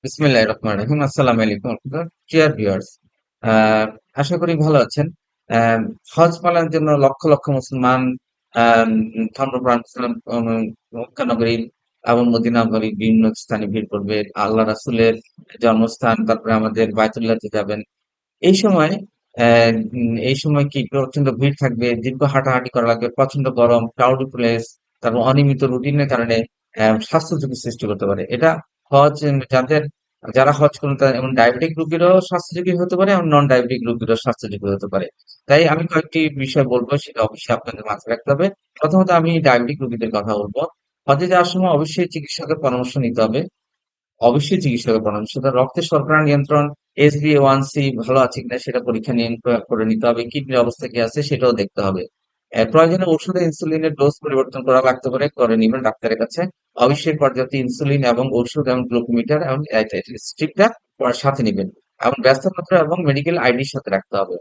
বিসমিল্লাহির রহমানির রহিম। আসসালামু আলাইকুম ডিয়ার ভিউয়ার্স। আহ, আশা করি ভালো আছেন। আহ, হজ পালনের জন্য লক্ষ লক্ষ মুসলমান ধর্মপ্রাণ মুসলিম মক্কা নগরী এবং মদিনা নগরী বিভিন্ন স্থানে ভিড় করবে। আল্লাহ রাসূলের জন্মস্থান, তারপরে আমাদের বায়তুল্লাহতে যাবেন। এই সময় এই সময় কি প্রচন্ড ভিড় থাকবে, দীর্ঘ হাঁটাহাঁটি করা লাগবে, প্রচন্ড গরম, ক্রাউডি প্লেস, তারপর অনিয়মিত রুটিনের কারণে স্বাস্থ্য ঝুঁকি সৃষ্টি করতে পারে। এটা হজ যারা হজ করেন তারা এবং ডায়াবেটিক রোগীরও স্বাস্থ্য ঝুঁকি হতে পারে এবং নন ডায়াবেটিক রোগীরও স্বাস্থ্য ঝুঁকি হতে পারে। তাই আমি কয়েকটি বিষয় বলবো, সেটা অবশ্যই আপনাদের মাথায় রাখতে হবে। প্রথমত আমি ডায়াবেটিক রোগীদের কথা বলবো। হজে যাওয়ার সময় অবশ্যই চিকিৎসকের পরামর্শ নিতে হবে। অবশ্যই চিকিৎসকের পরামর্শ। তো রক্তের শর্করা নিয়ন্ত্রণ, HbA1c ভালো আছে কিনা সেটা পরীক্ষা করে নিতে হবে। কিডনির অবস্থা কি আছে সেটাও দেখতে হবে। প্রয়োজনে ওষুধে ইনসুলিনের ডোজ পরিবর্তন করা লাগতে পারে, করে নিবেন ডাক্তারের কাছে। অবশ্যই পর্যাপ্ত ইনসুলিন এবং ওষুধ এবং গ্লুকোমিটার এবং স্ট্রিপটা সাথে নিবেন এবং ব্যস্তপত্র এবং মেডিকেল আইডির সাথে রাখতে হবে।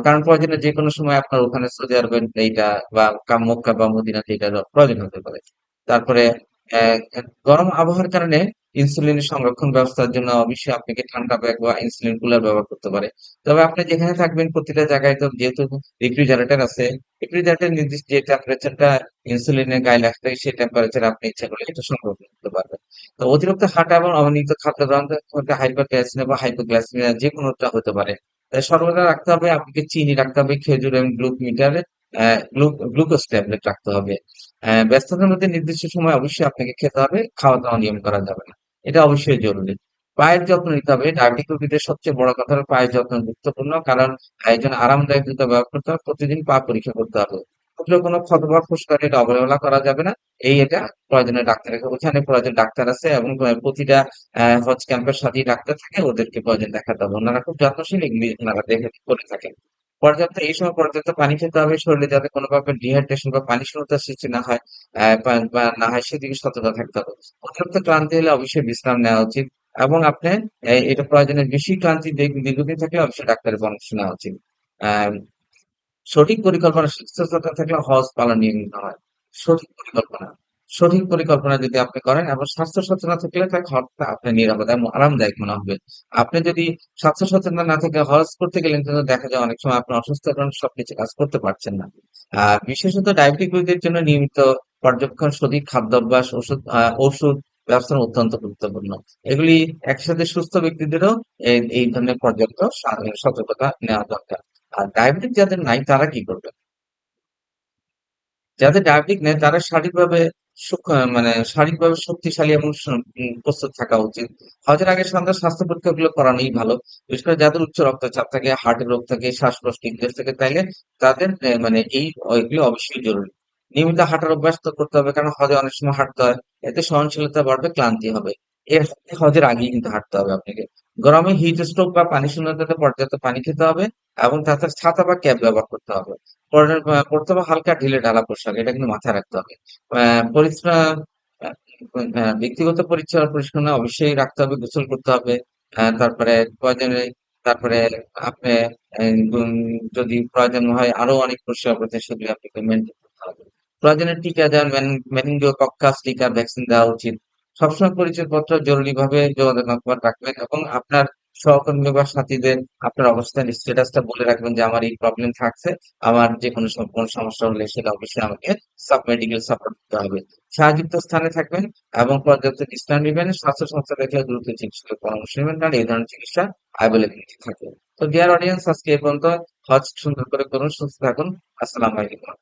কারণ প্রয়োজনে যে কোনো সময় আপনার ওখানে সৌদি আরবের এইটা বা মক্কা বা মদিনাতে এটা প্রয়োজন হতে পারে। তারপরে আহ, গরম আবহাওয়ার কারণে ইনসুলিনের সংরক্ষণ ব্যবস্থার জন্য অবশ্যই আপনাকে ঠান্ডা ব্যাগ বা ইনসুলিন কুলার ব্যবহার করতে পারে। তবে আপনি যেখানে থাকবেন প্রতিটা জায়গায় তো যেহেতু রেফ্রিজারেটর আছে, রেফ্রিজারেটর নির্দিষ্ট যে টেম্পারেচারটা ইনসুলিনের গায়ে লেখা থাকে সেই টেম্পারেচার আপনি ইচ্ছা করলে এটা সংরক্ষণ করতে পারবেন। তো অতিরিক্ত হাঁটা এবং অনিয়মিত খাদ্য গ্রহণ করতে হাইপারগ্লাইসেমিয়া বা হাইপোগ্লাইসেমিয়া যে কোনোটা হতে পারে। তাই সর্বদা রাখতে হবে, আপনাকে চিনি রাখতে হবে, খেজুর এবং গ্লুকোমিটারে গ্লুকোজ ট্যাবলেট রাখতে হবে। ব্যস্ততার মধ্যে নির্দিষ্ট সময় অবশ্যই আপনাকে খেতে হবে, খাওয়া দাওয়া নিয়ম করা যাবে না। এটা অবশ্যই জরুরি। পায়ের যত্ন নিতে হবে। ডায়াবেটিক রোগীদের সবচেয়ে বড় কথা হলো পায়ের যত্ন গুরুত্বপূর্ণ। কারণ একজন আরামদায়ক জুতা ব্যবহার করতে হবে, প্রতিদিন পা পরীক্ষা করতে হবে। ফুটলে কোনো ক্ষত বা ফুসকার এটা অবহেলা করা যাবে না। এটা প্রয়োজনে ডাক্তারের ওখানে প্রয়োজন ডাক্তার আছে এবং প্রতিটা হজ ক্যাম্পের সাথেই ডাক্তার থাকে, ওদেরকে প্রয়োজন দেখাতে হবে। ওনারা খুব যত্নশীল, এগুলি ওনারা দেখে করে থাকেন। এই সময় পর্যাপ্ত পানি খেতে হবে, শরীরে যাতে কোনো প্রকার ডিহাইড্রেশন বা পানি শূন্যতার সৃষ্টি না হয়, বা না হয় সেদিকে সতর্ক থাকতে হবে। অতিরিক্ত ক্লান্তি হলে অবশ্যই বিশ্রাম নেওয়া উচিত এবং আপনি এটা প্রয়োজনের বেশি ক্লান্তি দীর্ঘদিন থাকলে অবশ্যই ডাক্তারের পরামর্শ নেওয়া উচিত। আহ সঠিক পরিকল্পনা, সুস্থতা থাকলে হজ পালন নিয়মিত হয়। সঠিক পরিকল্পনা, সঠিক পরিকল্পনা যদি আপনি করেন এবং স্বাস্থ্য সচেতন থাকলে তার হজটা আপনার নিরাপদ এবং আরামদায়ক মনে হবে। আপনি যদি স্বাস্থ্য সচেতন না থেকে হজ করতে গেলেন, কিন্তু দেখা যায় অনেক সময় আপনি অসুস্থ কারণে সবকিছু কাজ করতে পারছেন না। বিশেষত ডায়াবেটিক রোগীদের জন্য নিয়মিত পর্যবেক্ষণ, সঠিক খাদ্যাভ্যাস, ওষুধ ব্যবস্থা অত্যন্ত গুরুত্বপূর্ণ। এগুলি একসাথে সুস্থ ব্যক্তিদেরও এই ধরনের পর্যাপ্ত সতর্কতা নেওয়া দরকার। আর ডায়াবেটিক যাদের নাই তারা কি করবে? যাদের ডায়াবেটিক নেই তারা শারীরিকভাবে শক্তিশালী এবং প্রস্তুত থাকা উচিত। হজের আগে সন্ধ্যা স্বাস্থ্য পরীক্ষাগুলো করানোই ভালো। বিশেষ করে যাদের উচ্চ রক্তচাপ থাকে, হার্টের রোগ থাকে, শ্বাসকষ্ট ইনফেকশন থাকে, তাইলে তাদের এগুলো অবশ্যই জরুরি। নিয়মিত হাঁটার অভ্যাস তো করতে হবে, কারণ হজে অনেক সময় হাঁটতে হয়। এতে সহনশীলতা বাড়বে, ক্লান্তি হবে। হজের আগেই কিন্তু হাঁটতে হবে আপনাকে। গরমে হিট স্ট্রোক বা পানি শূন্যতাতে পর্যাপ্ত পানি খেতে হবে এবং তাছাড়া ছাতা বা ক্যাপ ব্যবহার করতে হবে। পড়তে হবে হালকা ঢিলে ঢালা পোশাক, এটা কিন্তু মাথায় রাখতে হবে। পরিশ্রম, ব্যক্তিগত পরিচ্ছন্ন অবশ্যই রাখতে হবে, গোসল করতে হবে। তারপরে প্রয়োজনে তারপরে আপনি যদি প্রয়োজন হয় আরো অনেক পরিষেবা রয়েছে, সেগুলি আপনাকে মেনটেন করতে হবে। প্রয়োজনে টিকা যেমন মেনিনজো কক্কাস টিকা, ভ্যাকসিন দেওয়া উচিত। সবসময় পরিচয়পত্র জরুরিভাবে যোগাযোগ নাম্বার রাখবেন এবং আপনার সহকর্মী বা সাথীদের আপনার অবস্থান স্ট্যাটাসটা বলে রাখবেন যে আমার এই প্রবলেম থাকছে, আমার যে কোনো সমস্যা হলে সেটা অবশ্যই আমাকে মেডিকেল সাপোর্ট দিতে হবে। ছায়াযুক্ত স্থানে থাকবেন এবং পর্যাপ্ত বিশ্রাম নিবেন। স্বাস্থ্য সংস্থা দেখলে দ্রুত চিকিৎসকের পরামর্শ নেবেন, কারণ এই ধরনের চিকিৎসা অ্যাভেলেবিলিটি থাকে। তো ডিয়ার অডিয়েন্স, আজকে এই পর্যন্ত। হজ সুন্দর করে করুন, সুস্থ থাকুন। আসসালামু আলাইকুম।